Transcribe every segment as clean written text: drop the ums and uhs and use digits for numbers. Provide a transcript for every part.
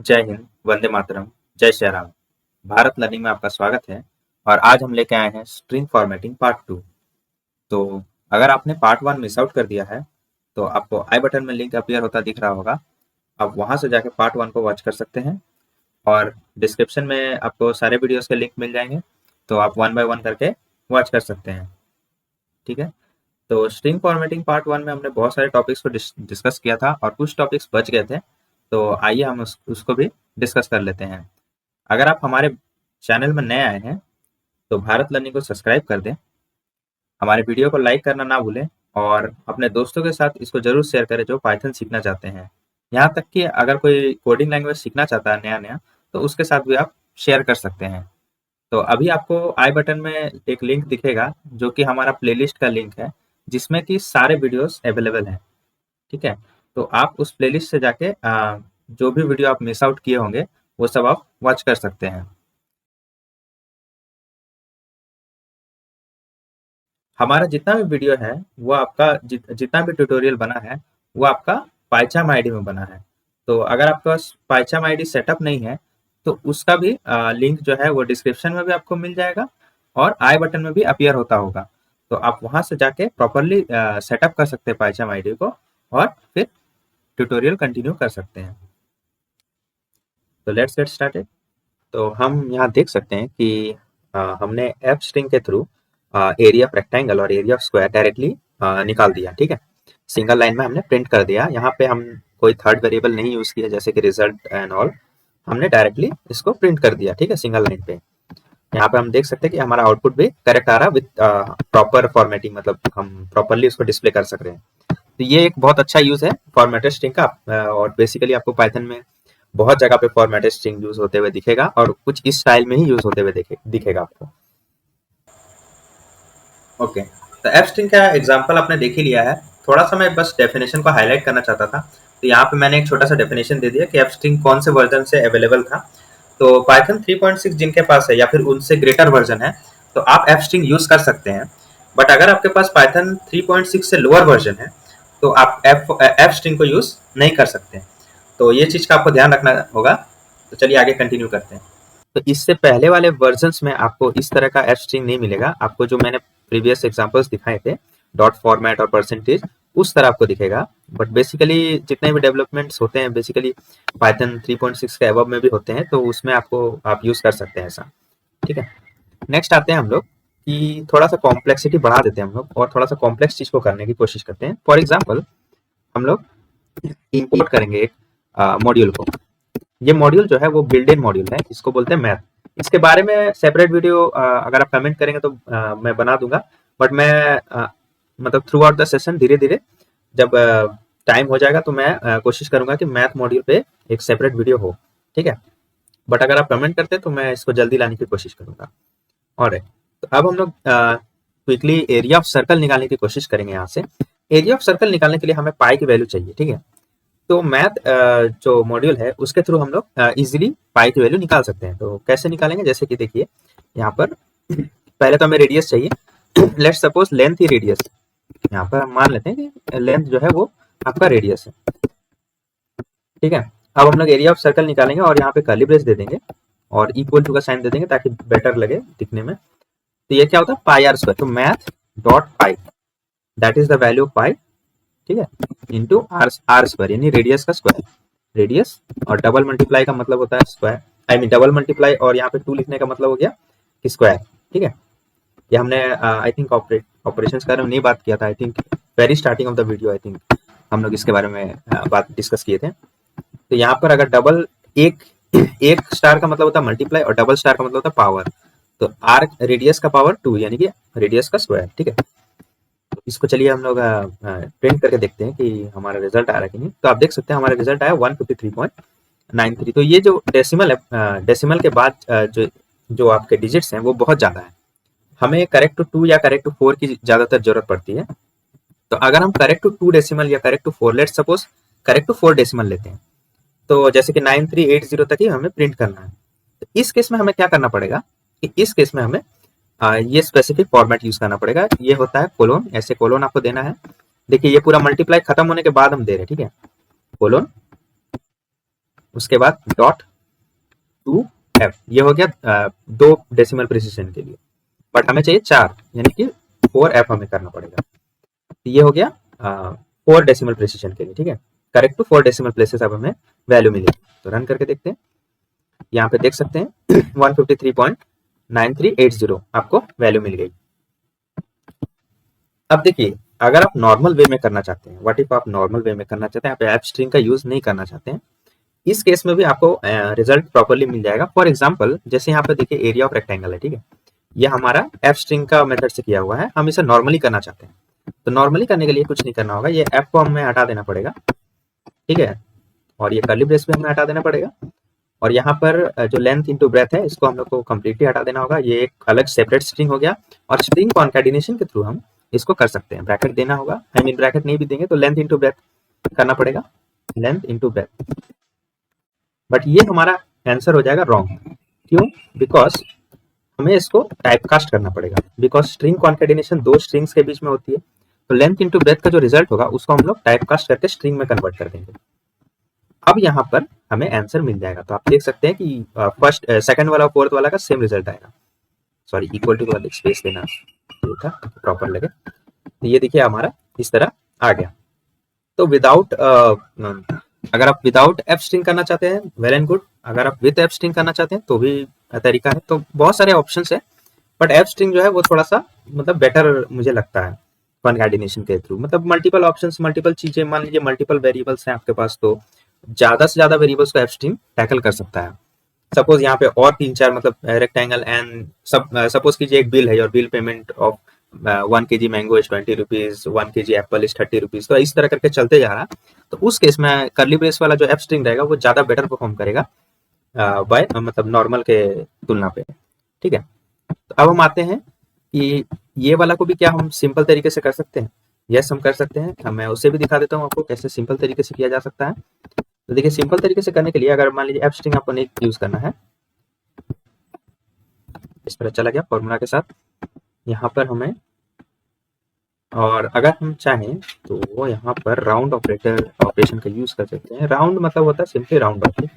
जय हिंद, वंदे मातरम, जय श्री राम। भारत लर्निंग में आपका स्वागत है और आज हम लेके आए हैं स्ट्रिंग फॉर्मेटिंग पार्ट 2। तो अगर आपने पार्ट 1 मिस आउट कर दिया है तो आपको आई बटन में लिंक अपीयर होता दिख रहा होगा। आप वहां से जाके पार्ट 1 को वॉच कर सकते हैं और डिस्क्रिप्शन में आपको सारे वीडियोस के लिंक मिल जाएंगे, तो आप 1 बाय 1 करके वॉच कर सकते हैं। ठीक है, तो स्ट्रिंग फॉर्मेटिंग पार्ट 1 में हमने बहुत सारे टॉपिक्स को डिस्कस किया था और कुछ टॉपिक्स बच गए थे, तो आइए हम उसको भी डिस्कस कर लेते हैं। अगर आप हमारे चैनल में नए आए हैं तो भारत लर्निंग को सब्सक्राइब कर दें, हमारे वीडियो को लाइक करना ना भूलें और अपने दोस्तों के साथ इसको जरूर शेयर करें जो पाइथन सीखना चाहते हैं। यहाँ तक कि अगर कोई कोडिंग लैंग्वेज सीखना चाहता है नया नया, तो उसके साथ भी आप शेयर कर सकते हैं। तो अभी आपको आई बटन में एक लिंक दिखेगा जो कि हमारा प्लेलिस्ट का लिंक है, जिसमें कि सारे वीडियोस अवेलेबल हैं। ठीक है, तो आप उस प्लेलिस्ट से जाके जो भी वीडियो आप मिस आउट किए होंगे वो सब आप वॉच कर सकते हैं। हमारा जितना भी वीडियो है वो आपका जितना भी ट्यूटोरियल बना है वो आपका पाइचाम आईडी में बना है। तो अगर आपके पास पाइचाम आईडी सेटअप नहीं है तो उसका भी लिंक जो है वो डिस्क्रिप्शन में भी आपको मिल जाएगा और आई बटन में भी अपीयर होता होगा। तो आप वहां से जाके प्रॉपरली सेटअप कर सकते हैं पाइचाम आईडी को और फिर ट्यूटोरियल कंटिन्यू कर सकते हैं। तो लेट्स गेट स्टार्टेड। तो हम यहाँ देख सकते हैं कि हमने एफ स्ट्रिंग के थ्रू एरिया ऑफ रेक्टेंगल और एरिया ऑफ स्क्वायर डायरेक्टली निकाल दिया। ठीक है, सिंगल लाइन में हमने प्रिंट कर दिया। यहाँ पे हम कोई थर्ड वेरिएबल नहीं यूज किया जैसे कि रिजल्ट एंड ऑल, हमने डायरेक्टली इसको प्रिंट कर दिया। ठीक है, सिंगल लाइन पे यहाँ पे हम देख सकते हैं कि हमारा आउटपुट भी करेक्ट आ रहा है विद प्रॉपर फॉर्मेटिंग, मतलब हम प्रॉपरली उसको डिस्प्ले कर सक रहे हैं। तो ये एक बहुत अच्छा यूज है फॉर्मेटेड स्ट्रिंग का और बेसिकली आपको पाइथन में बहुत जगह पे फॉर्मेटेड स्ट्रिंग यूज होते हुए दिखेगा और कुछ इस स्टाइल में ही यूज होते हुए दिखेगा आपको। ओके, तो एफ स्ट्रिंग का एग्जांपल आपने देख ही लिया है। थोड़ा सा मैं बस डेफिनेशन को हाईलाइट करना चाहता था। तो यहाँ पे मैंने एक छोटा सा डेफिनेशन दे दिया कि एफ स्ट्रिंग कौन से वर्जन से अवेलेबल था। तो पाइथन 3.6 जिनके पास है या फिर उनसे ग्रेटर वर्जन है तो आप एफ स्ट्रिंग यूज कर सकते हैं। बट अगर आपके पास पाइथन 3.6 से लोअर वर्जन है तो आप एफ स्ट्रिंग को यूज नहीं कर सकते। तो ये चीज का आपको ध्यान रखना होगा। तो चलिए आगे कंटिन्यू करते हैं। तो इससे पहले वाले वर्जन्स में आपको इस तरह का एफ स्ट्रिंग नहीं मिलेगा। आपको जो मैंने प्रीवियस एग्जांपल्स दिखाए थे डॉट फॉर्मेट और परसेंटेज, उस तरह आपको दिखेगा। बट बेसिकली जितने भी डेवलपमेंट्स होते हैं बेसिकली पाइथन 3.6 के अबव में भी होते हैं, तो उसमें आपको आप यूज कर सकते हैं ऐसा। ठीक है, नेक्स्ट आते हैं हम लोग कि थोड़ा सा कॉम्प्लेक्सिटी बढ़ा देते हैं हम लोग और थोड़ा सा कॉम्प्लेक्स चीज को करने की कोशिश करते हैं। फॉर एग्जाम्पल हम लोग इंपोर्ट करेंगे एक मॉड्यूल को। ये मॉड्यूल जो है वो बिल्ड इन मॉड्यूल है, इसको बोलते हैं मैथ। इसके बारे में सेपरेट वीडियो अगर आप कमेंट करेंगे तो मैं बना दूंगा। बट मैं मतलब थ्रू आउट द सेशन धीरे धीरे जब टाइम हो जाएगा तो मैं कोशिश करूंगा कि मैथ मॉड्यूल पे एक सेपरेट वीडियो हो। ठीक है, बट अगर आप कमेंट करते हैं तो मैं इसको जल्दी लाने की कोशिश करूंगा। और तो अब हम लोग क्विकली एरिया ऑफ सर्कल निकालने की कोशिश करेंगे। यहाँ से एरिया ऑफ सर्कल निकालने के लिए हमें पाई की वैल्यू चाहिए। ठीक है, तो मैथ जो मॉड्यूल है उसके थ्रू हम लोग इजीली पाई की वैल्यू निकाल सकते हैं। तो कैसे निकालेंगे, जैसे कि देखिए यहाँ पर पहले तो हमें रेडियस चाहिए। Let's suppose length he radius, यहाँ पर हम मान लेते हैं कि लेंथ जो है वो आपका रेडियस है। ठीक है, अब हम लोग एरिया ऑफ सर्कल निकालेंगे और यहाँ पे कर्ली ब्रेस दे देंगे और इक्वल टू का साइन दे देंगे ताकि बेटर लगे दिखने में। तो ये क्या होता है, पाई आर स्क्वायर। तो math dot pi that is the value of pi, ठीक है, इंटू आर स्क्वायर यानी रेडियस का स्क्वायर। रेडियस और डबल मल्टीप्लाई का मतलब होता है square, I mean double multiply और यहाँ पे 2 लिखने का मतलब हो गया कि स्क्वायर। ठीक है, ये हमने आई थिंक ऑपरेशंस के बारे में नहीं बात किया था। I think very starting of the video I think हम लोग इसके बारे में बात डिस्कस किए थे। तो यहाँ पर अगर डबल एक स्टार का मतलब होता है मल्टीप्लाई और डबल स्टार का मतलब होता है पावर। तो आर रेडियस का पावर 2 यानी कि रेडियस का स्क्वायर। ठीक है, तो इसको चलिए हम लोग प्रिंट करके देखते हैं कि हमारा रिजल्ट आ रहा है कि नहीं। तो आप देख सकते हैं हमारा रिजल्ट आया 153.93। तो ये जो डेसिमल है, डेसिमल के बाद जो आपके डिजिट्स हैं वो बहुत ज्यादा है। हमें करेक्ट टू 2 या करेक्ट टू 4 की ज्यादातर जरूरत पड़ती है। तो अगर हम करेक्ट टू 2 डेसिमल या correct to 4, let's suppose correct to 4 decimal लेते हैं, तो जैसे कि 9380 तक ही हमें प्रिंट करना है। तो इस केस में हमें क्या करना पड़ेगा कि इस केस में हमें ये स्पेसिफिक फॉर्मेट यूज करना पड़ेगा। ये होता है कोलोन, ऐसे कोलोन आपको देना है। देखिए ये पूरा मल्टीप्लाई खत्म होने के बाद हम दे रहे हैं। ठीक है, कोलोन, उसके बाद डॉट टू एफ। ये हो गया 2 डेसिमल प्रिसिशन के लिए, बट हमें चाहिए 4, यानी कि 4 एफ हमें करना पड़ेगा। ये हो गया 4 डेसिमल प्रिसिशन के लिए, ठीक है। करेक्ट टू 4 डेसिमल प्लेसेस अब हमें वैल्यू मिलेगी। तो रन करके देखते हैं। यहाँ पे देख सकते हैं 153.9380 आपको वैल्यू मिल गई। अब देखिए, अगर आप नॉर्मल वे में करना चाहते हैं, व्हाट इफ आप नॉर्मल वे में करना चाहते हैं, आप एफ स्ट्रिंग का यूज नहीं करना चाहते हैं, इस केस में भी आपको रिजल्ट प्रॉपरली मिल जाएगा। फॉर एग्जांपल, जैसे यहाँ पे देखिए एरिया ऑफ रेक्टेंगल है, ठीक है। ये हमारा एफ स्ट्रिंग का मेथड से किया हुआ है, हम इसे नॉर्मली करना चाहते हैं। तो नॉर्मली करने के लिए कुछ नहीं करना होगा, ये एफ को हमें हटा देना पड़ेगा, ठीक है। और ये कर्ली ब्रेस भी हमें हटा देना पड़ेगा, और यहाँ पर जो लेंथ इंटू ब्रेथ है इसको हम लोग को कम्प्लीटली हटा देना होगा। ये एक अलग सेपरेट स्ट्रिंग हो गया, और स्ट्रिंग कॉन्कैटिनेशन के थ्रू हम इसको कर सकते हैं। ब्रैकेट देना होगा, आई मीन ब्रैकेट नहीं भी देंगे तो लेंथ इंटू ब्रेथ करना पड़ेगा, लेंथ इंटू ब्रेथ। बट ये हमारा आंसर हो जाएगा रॉन्ग। क्यों? बिकॉज हमें इसको टाइपकास्ट करना पड़ेगा, बिकॉज स्ट्रिंग कॉन्कैटिनेशन 2 स्ट्रिंग्स के बीच में होती है। तो लेंथ इंटू ब्रेथ का जो रिजल्ट होगा उसको हम लोग टाइपकास्ट करके स्ट्रिंग में कन्वर्ट कर देंगे। अब यहाँ पर हमें आंसर मिल जाएगा। तो आप देख सकते हैं कि फर्स्ट सेकंड वाला और फोर्थ वाला का सेम रिजल्ट आएगा। सॉरी, इक्वल टू के बाद स्पेस देना था प्रॉपर लगे। तो ये देखिए हमारा इस तरह आ गया। तो विदाउट अगर आप विदाउट एफ स्ट्रिंग करना चाहते हैं, वेल एंड गुड। अगर आप विद एफ स्ट्रिंग करना चाहते हैं तो भी तरीका है। तो बहुत सारे ऑप्शंस है, बट एफ स्ट्रिंग जो है वो थोड़ा सा मतलब बेटर मुझे लगता है कॉन्कैटिनेशन के थ्रू। मतलब मल्टीपल ऑप्शंस, मल्टीपल चीजें, मान लीजिए मल्टीपल वेरिएबल्स हैं आपके पास, तो ज्यादा से ज्यादा वेरिएबल्स को एफ स्ट्रिंग टैकल कर सकता है। सपोज यहाँ पे और 3-4 मतलब रेक्टेंगल एंड सपोज कीजिए एक बिल है, और bill payment of 1 kg mango is 20 rupees, 1 kg Apple is 30 rupees. तो इस तरह करके चलते जा रहा। तो उस केस में कर्ली ब्रेस वाला जो एफ स्ट्रिंग रहेगा वो ज्यादा बेटर परफॉर्म करेगा बाय मतलब नॉर्मल के तुलना पे, ठीक है। तो अब हम आते हैं कि ये वाला को भी क्या हम सिंपल तरीके से कर सकते हैं। यस, हम कर सकते हैं। मैं उसे भी दिखा देता हूँ आपको कैसे सिंपल तरीके से किया जा सकता है। तो देखिए, सिंपल तरीके से करने के लिए अगर मान लीजिए एफ स्ट्रिंग आपको नहीं यूज करना है, इस तरह चला गया फॉर्मूला के साथ यहाँ पर हमें, और अगर हम चाहें तो वो यहाँ पर राउंड ऑपरेशन का यूज कर सकते हैं। राउंड मतलब होता है सिंपली राउंड ऑफ,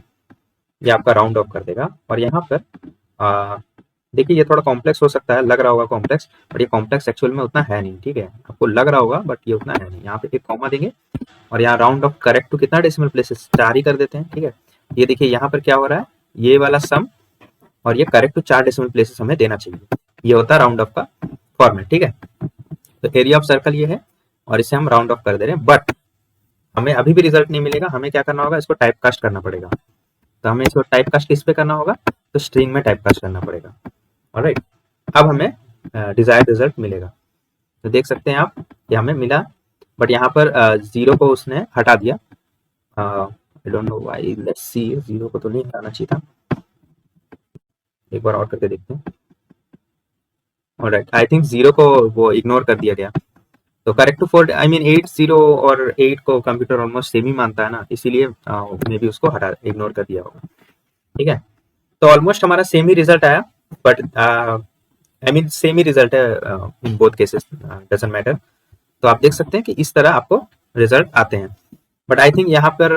ये आपका राउंड ऑफ कर देगा। और यहाँ पर देखिए, ये थोड़ा कॉम्प्लेक्स हो सकता है, लग रहा होगा कॉम्प्लेक्स, बट ये कॉम्प्लेक्स एक्चुअल में उतना है नहीं, ठीक है। आपको लग रहा होगा बट ये उतना है नहीं। यहाँ पे एक कॉमा देंगे, और यहाँ राउंड ऑफ करेक्ट टू कितना डेसिमल प्लेसेस, 4 ही कर देते हैं, ठीक है। ये देखिए यहाँ पर क्या हो रहा है, ये वाला सम और ये करेक्ट टू 4 डेसिमल प्लेसेस हमें देना चाहिए। ये होता है राउंड ऑफ का फॉर्मेट, ठीक है। तो एरिया ऑफ सर्कल ये है, और इसे हम राउंड ऑफ कर दे रहे हैं, बट हमें अभी भी रिजल्ट नहीं मिलेगा। हमें क्या करना होगा, इसको टाइपकास्ट करना पड़ेगा। तो हमें इसको टाइपकास्ट किस पे करना होगा, तो स्ट्रिंग में टाइपकास्ट करना पड़ेगा। ऑलराइट, अब हमें डिजायर्ड रिजल्ट मिलेगा। तो देख सकते हैं आप, ये हमें मिला, बट यहाँ पर 0 को उसने हटा दिया। I don't know why, let's see. 0 को तो नहीं हटाना चाहिए था, एक बार और करके देखते हैं। ऑलराइट, आई थिंक 0 को वो इग्नोर कर दिया गया। तो करेक्ट टू 4, आई मीन 8, 0 और 8 को कंप्यूटर ऑलमोस्ट सेम ही मानता है ना, इसीलिए मे बी उसको हटा इग्नोर कर दिया होगा, ठीक है। तो ऑलमोस्ट हमारा सेम ही रिजल्ट आया, बट आई मीन सेम ही रिजल्ट है in both cases, doesn't matter. तो आप देख सकते हैं कि इस तरह आपको रिजल्ट आते हैं। बट आई थिंक यहाँ पर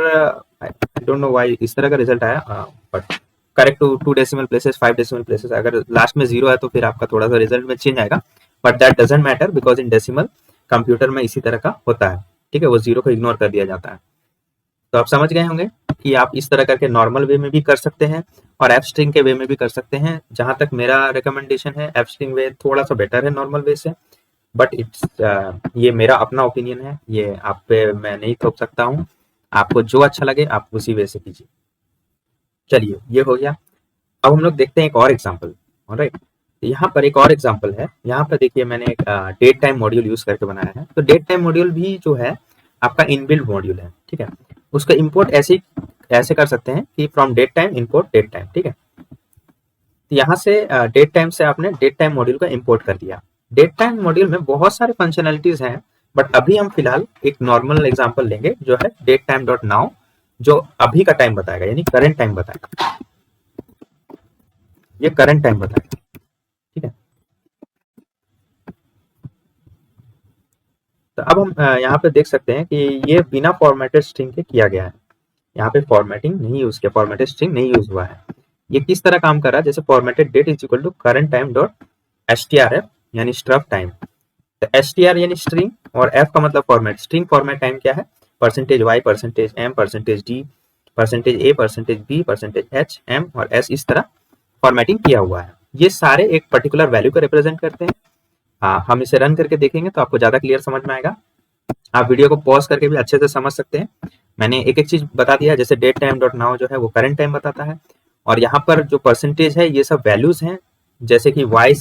आई डोंट नो व्हाई इस तरह का रिजल्ट आया, but correct to 2 decimal places, 5 decimal places. अगर लास्ट में 0 है तो फिर आपका थोड़ा सा रिजल्ट में चेंज आएगा, but that doesn't matter, because in decimal computer में इसी तरह का होता है, ठीक है। वो 0 को इग्नोर कर दिया जाता है। तो आप समझ गए होंगे कि आप इस तरह करके नॉर्मल वे में भी कर सकते हैं, और एफ स्ट्रिंग के वे में भी कर सकते हैं। जहां तक मेरा रिकमेंडेशन है, एफ स्ट्रिंग वे थोड़ा सा बेटर है नॉर्मल वे से, बट इट्स ये मेरा अपना ओपिनियन है, ये आप पे मैं नहीं थोप सकता हूँ। आपको जो अच्छा लगे आप उसी वे से कीजिए। चलिए, ये हो गया। अब हम लोग देखते हैं एक और एग्जाम्पल। ऑलराइट, यहाँ पर एक और एग्जाम्पल है। यहाँ पर देखिए, मैंने एक डेट टाइम मॉड्यूल यूज करके बनाया है। तो डेट टाइम मॉड्यूल भी जो है आपका इनबिल्ट मॉड्यूल है, ठीक है। उसका इंपोर्ट ऐसे कर सकते हैं कि from date time import date time, ठीक है। तो यहाँ से डेट टाइम से आपने डेट टाइम मॉड्यूल का इंपोर्ट कर दिया। डेट टाइम मॉड्यूल में बहुत सारे फंक्शनैलिटीज हैं, बट अभी हम फिलहाल एक नॉर्मल एग्जांपल लेंगे जो है डेट टाइम डॉट नाउ, जो अभी का टाइम बताएगा, यानी करंट टाइम बताएगा। ये करंट टाइम बताएगा, ठीक है। तो अब हम यहाँ पे देख सकते हैं कि ये बिना फॉर्मेटेड स्ट्रिंग के किया गया है। यहाँ पे फॉर्मेटिंग नहीं यूज किया, फॉर्मेटेड स्ट्रिंग नहीं यूज हुआ है। ये किस तरह काम कर रहा है, जैसे formatted date is equal to current time dot STRF यानी स्ट्रफ टाइम। तो एसटीआर यानी स्ट्रिंग और एफ का मतलब फॉर्मेट। स्ट्रिंग फॉर्मेट टाइम क्या है, percentage Y, percentage M, percentage D, percentage A, percentage B, percentage H, M और S, इस तरह फॉर्मेटिंग किया हुआ है। ये सारे एक पर्टिकुलर वैल्यू को रिप्रेजेंट करते हैं। हाँ, हम इसे रन करके देखेंगे तो आपको ज्यादा क्लियर समझ में आएगा। आप वीडियो को पॉज करके भी अच्छे से समझ सकते हैं। मैंने एक एक चीज बता दिया है, जैसे डेट टाइम डॉट नाउ जो है वो करंट टाइम बताता है, और यहाँ पर जो परसेंटेज है ये सब वैल्यूज हैं, जैसे कि वाई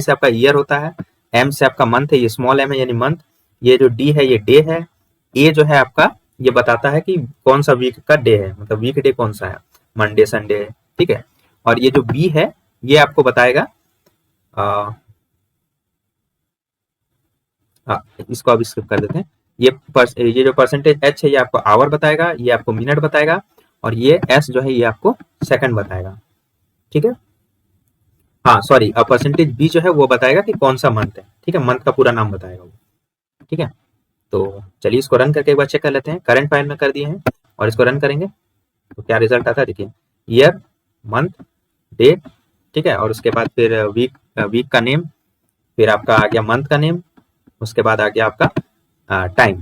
से आपका ईयर होता है, एम से आपका मंथ है, ये स्मॉल एम है यानी मंथ, ये जो डी है ये डे है, ए जो है आपका ये बताता है कि कौन सा वीक का डे है, मतलब वीक डे कौन सा है, मंडे संडे, ठीक है। और ये जो बी है ये आपको बताएगा हाँ, इसको अब स्किप कर देते हैं। ये जो परसेंटेज एच है ये आपको आवर बताएगा, ये आपको मिनट बताएगा, और ये एस जो है ये आपको सेकंड बताएगा, ठीक है। हाँ सॉरी, परसेंटेज बी जो है वो बताएगा कि कौन सा मंथ है, ठीक है, मंथ का पूरा नाम बताएगा वो, ठीक है। तो चलिए इसको रन करके एक बार चेक कर लेते हैं। करंट फाइल में कर दिए हैं और इसको रन करेंगे तो क्या रिजल्ट आता है, देखिए, ईयर, मंथ, डे, ठीक है, और उसके बाद फिर वीक का नेम, फिर आपका आ गया मंथ का नेम, उसके बाद आ गया आपका टाइम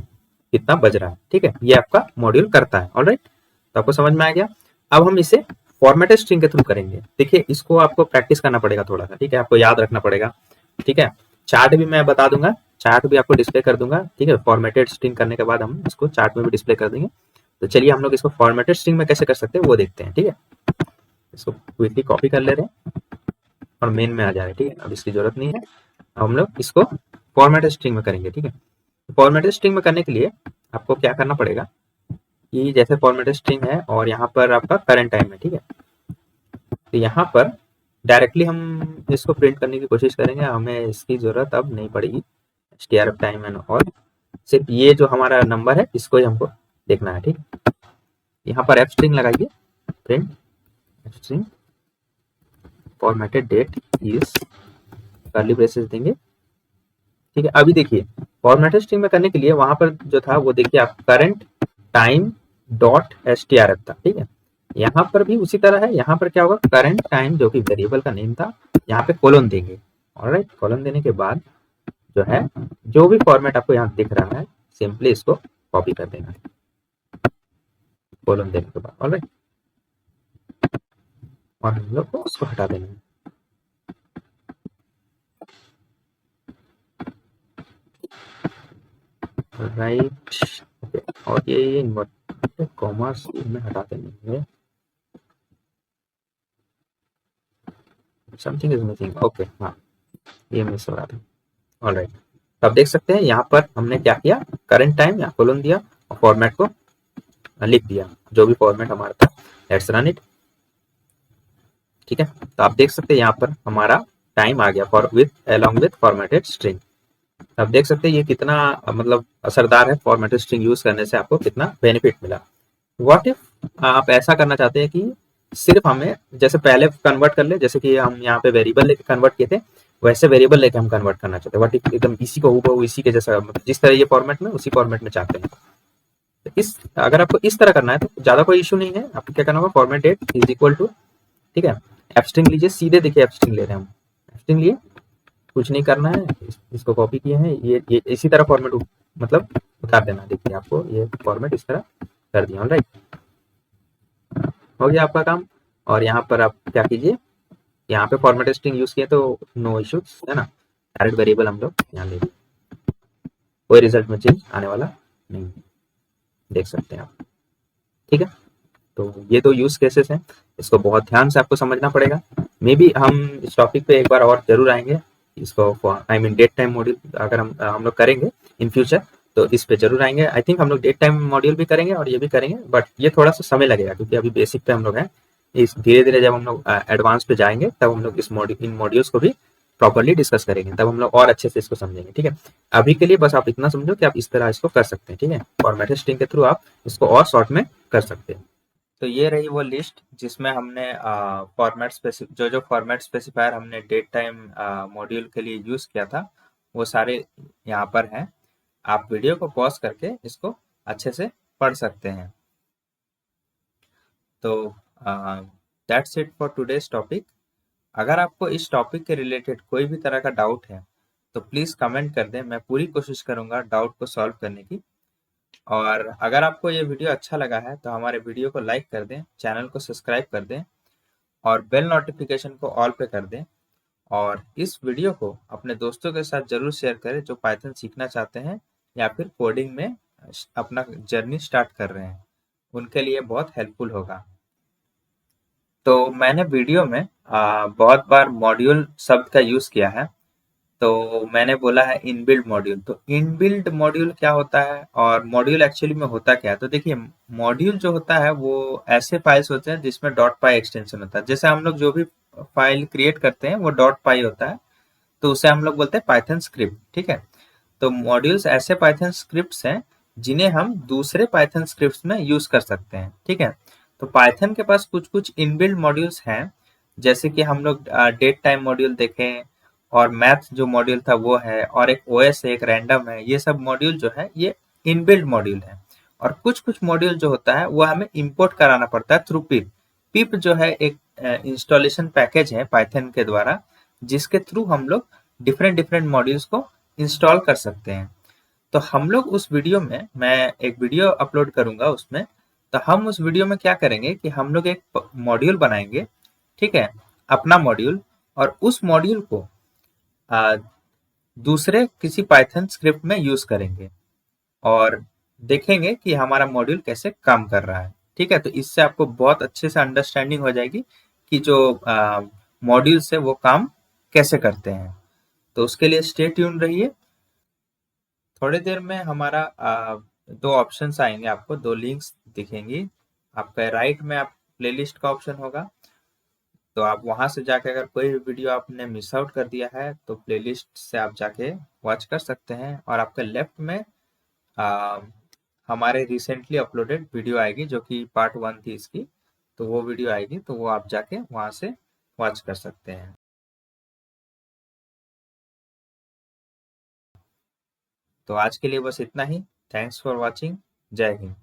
कितना बज रहा है, ठीक है, ये आपका मॉड्यूल करता है। ऑलराइट, तो आपको समझ में आ गया। अब हम इसे फॉर्मेटेड स्ट्रिंग के थ्रू करेंगे। देखिए इसको आपको प्रैक्टिस करना पड़ेगा थोड़ा सा, ठीक है, आपको याद रखना पड़ेगा, ठीक है। चार्ट भी मैं बता दूंगा, चार्ट भी आपको डिस्प्ले कर दूंगा, ठीक है। फॉर्मेटेड स्ट्रिंग करने के बाद हम इसको चार्ट में भी डिस्प्ले कर देंगे। तो चलिए हम लोग इसको फॉर्मेटेड स्ट्रिंग में कैसे कर सकते हैं वो देखते हैं, ठीक है। इसको क्विकली कॉपी कर ले रहे हैं और मेन में आ जा रहे हैं, ठीक है, अब इसकी जरूरत नहीं है। अब हम लोग इसको फॉर्मेटेड स्ट्रिंग में करेंगे, ठीक है। फॉर्मेटेड स्ट्रिंग में करने के लिए आपको क्या करना पड़ेगा कि जैसे फॉर्मेटेड स्ट्रिंग है और यहाँ पर आपका करंट टाइम है, ठीक है, तो यहाँ पर डायरेक्टली हम इसको प्रिंट करने की कोशिश करेंगे, हमें इसकी जरूरत अब नहीं पड़ेगी, एसटीआरएफ टाइम एंड और सिर्फ ये जो हमारा नंबर है इसको ही हमको देखना है, ठीक है। यहाँ पर एफ स्ट्रिंग लगाइए, print f string formatted date is, curly braces देंगे, ठीक है। अभी देखिए फॉर्मेटेड स्ट्रिंग में करने के लिए वहां पर जो था वो देखिए आप करंट टाइम डॉट एसटीआरएफ था, ठीक है। यहाँ पर भी उसी तरह है, यहाँ पर क्या होगा, करंट टाइम जो कि वेरिएबल का नेम था, यहाँ पे कोलन देंगे। ऑलराइट, कोलन देने के बाद जो है जो भी फॉर्मेट आपको यहाँ दिख रहा है सिंपली इसको कॉपी कर देना है कोलन देने के बाद। ऑलराइट, और हम लोग को उसको हटा देना है। राइट, ओके, और ये इन्वर्टेड कॉमर्स में हटा देंगे, समथिंग इज मिसिंग, ओके, हाँ ये मिस हो रहा था। ऑलराइट, तो आप देख सकते हैं यहाँ पर हमने क्या किया, करंट टाइम यहाँ कोलन दिया और फॉर्मेट को लिख दिया, जो भी फॉर्मेट हमारा था। लेट्स रन इट, ठीक है। तो आप देख सकते हैं यहाँ पर हमारा टाइम आ गया for with along with formatted string. आप देख सकते हैं ये कितना मतलब असरदार है, फॉर्मेटेड स्ट्रिंग यूज करने से आपको कितना बेनिफिट मिला। व्हाट इफ आप ऐसा करना चाहते हैं कि सिर्फ हमें जैसे पहले कन्वर्ट कर ले, जैसे कि हम यहाँ पे वेरिएबल लेके कन्वर्ट किए थे वैसे वेरिएबल लेके हम कन्वर्ट करना चाहते हैं, व्हाट इफ एकदम इसी को हूबहू इसी के जैसा, मतलब जिस तरह ये फॉर्मेट में उसी फॉर्मेट में चाहते हैं। तो इस अगर आपको इस तरह करना है तो ज्यादा कोई इशू नहीं है, आपको क्या करना होगा, format date is equal to, ठीक है, एफ स्ट्रिंग लीजिए, सीधे देखिए एफ स्ट्रिंग ले रहे हैं हम, एफ स्ट्रिंग लिए, कुछ नहीं करना है, इसको कॉपी किए हैं, ये इसी तरह फॉर्मेट मतलब उतार देना। देखिए आपको ये फॉर्मेट इस तरह कर दिया। ऑलराइट, हो गया आपका काम। और यहाँ पर आप क्या कीजिए, यहाँ पे फॉर्मेट स्ट्रिंग यूज किए तो नो इश्यूज है ना, डायरेक्ट वेरिएबल हम लोग यहाँ ले, कोई रिजल्ट में चेंज आने वाला नहीं, देख सकते हैं आप, ठीक है। तो ये तो यूज केसेस हैं, इसको बहुत ध्यान से आपको समझना पड़ेगा। मे बी हम इस टॉपिक पे एक बार और जरूर आएंगे, इसको I mean date time module अगर हम लोग करेंगे इन फ्यूचर तो इस पे जरूर आएंगे। आई थिंक हम लोग डेट टाइम मॉड्यूल भी करेंगे और ये भी करेंगे, बट ये थोड़ा सा समय लगेगा क्योंकि अभी बेसिक पे हम लोग हैं। इस धीरे धीरे जब हम लोग एडवांस पे जाएंगे तब हम लोग इन मॉड्यूल्स को भी प्रॉपरली डिस्कस करेंगे, तब हम लोग और अच्छे से इसको समझेंगे, ठीक है। अभी के लिए बस आप इतना समझो कि आप इस तरह इसको कर सकते हैं, ठीक है, फॉर्मेटेड स्ट्रिंग के थ्रू आप इसको और शॉर्ट में कर सकते हैं। तो ये रही वो लिस्ट जिसमें हमने फॉर्मेट जो फॉर्मेट स्पेसिफायर हमने डेट टाइम मॉड्यूल के लिए यूज किया था वो सारे यहाँ पर हैं। आप वीडियो को पॉज करके इसको अच्छे से पढ़ सकते हैं। तो that's it for today's topic. अगर आपको इस टॉपिक के रिलेटेड कोई भी तरह का डाउट है तो प्लीज़ कमेंट कर दें, मैं पूरी कोशिश करूंगा डाउट को सॉल्व करने की। और अगर आपको ये वीडियो अच्छा लगा है तो हमारे वीडियो को लाइक कर दें, चैनल को सब्सक्राइब कर दें और बेल नोटिफिकेशन को ऑल पे कर दें। और इस वीडियो को अपने दोस्तों के साथ ज़रूर शेयर करें जो पाइथन सीखना चाहते हैं या फिर कोडिंग में अपना जर्नी स्टार्ट कर रहे हैं, उनके लिए बहुत हेल्पफुल होगा। तो मैंने वीडियो में बहुत बार मॉड्यूल शब्द का यूज़ किया है। तो मैंने बोला है इनबिल्ट मॉड्यूल, तो इनबिल्ट मॉड्यूल क्या होता है और मॉड्यूल एक्चुअली में होता क्या है? तो देखिए, मॉड्यूल जो होता है वो ऐसे फाइल्स होते हैं जिसमें डॉट पाई एक्सटेंशन होता है। जैसे हम लोग जो भी फाइल क्रिएट करते हैं वो डॉट पाई होता है, तो उसे हम लोग बोलते हैं पाइथन स्क्रिप्ट, ठीक है। तो मॉड्यूल्स ऐसे पाइथन स्क्रिप्ट्स हैं जिन्हें हम दूसरे पाइथन स्क्रिप्ट्स में यूज कर सकते हैं, ठीक है। तो पाइथन के पास कुछ कुछ इनबिल्ट मॉड्यूल्स हैं, जैसे कि हम लोग डेट टाइम मॉड्यूल देखें और मैथ जो मॉड्यूल था वो है, और एक ओएस है, एक रैंडम है। ये सब मॉड्यूल जो है ये इनबिल्ट मॉड्यूल है। और कुछ कुछ मॉड्यूल जो होता है वो हमें इंपोर्ट कराना पड़ता है थ्रू पिप। पिप जो है एक इंस्टॉलेशन पैकेज है पाइथन के द्वारा, जिसके थ्रू हम लोग डिफरेंट डिफरेंट मॉड्यूल्स को इंस्टॉल कर सकते हैं। तो हम लोग उस वीडियो में, मैं एक वीडियो अपलोड करूंगा उसमें, तो हम उस वीडियो में क्या करेंगे कि हम लोग एक मॉड्यूल बनाएंगे, ठीक है, अपना मॉड्यूल। और उस मॉड्यूल को आ, दूसरे किसी पाइथन स्क्रिप्ट में यूज करेंगे और देखेंगे कि हमारा मॉड्यूल कैसे काम कर रहा है, ठीक है। तो इससे आपको बहुत अच्छे से अंडरस्टैंडिंग हो जाएगी कि जो मॉड्यूल्स है वो काम कैसे करते हैं। तो उसके लिए स्टे ट्यून रहिए। थोड़ी देर में हमारा दो ऑप्शंस आएंगे, आपको दो लिंक्स दिखेंगी। आपका राइट में आप प्लेलिस्ट का ऑप्शन होगा, तो आप वहां से जाके अगर कोई भी वीडियो आपने मिस आउट कर दिया है तो प्लेलिस्ट से आप जाके वॉच कर सकते हैं। और आपके लेफ्ट में आ, हमारे रिसेंटली अपलोडेड वीडियो आएगी जो कि पार्ट 1 थी इसकी, तो वो वीडियो आएगी, तो वो आप जाके वहां से वॉच कर सकते हैं। तो आज के लिए बस इतना ही। Thanks for watching. जय हिंद।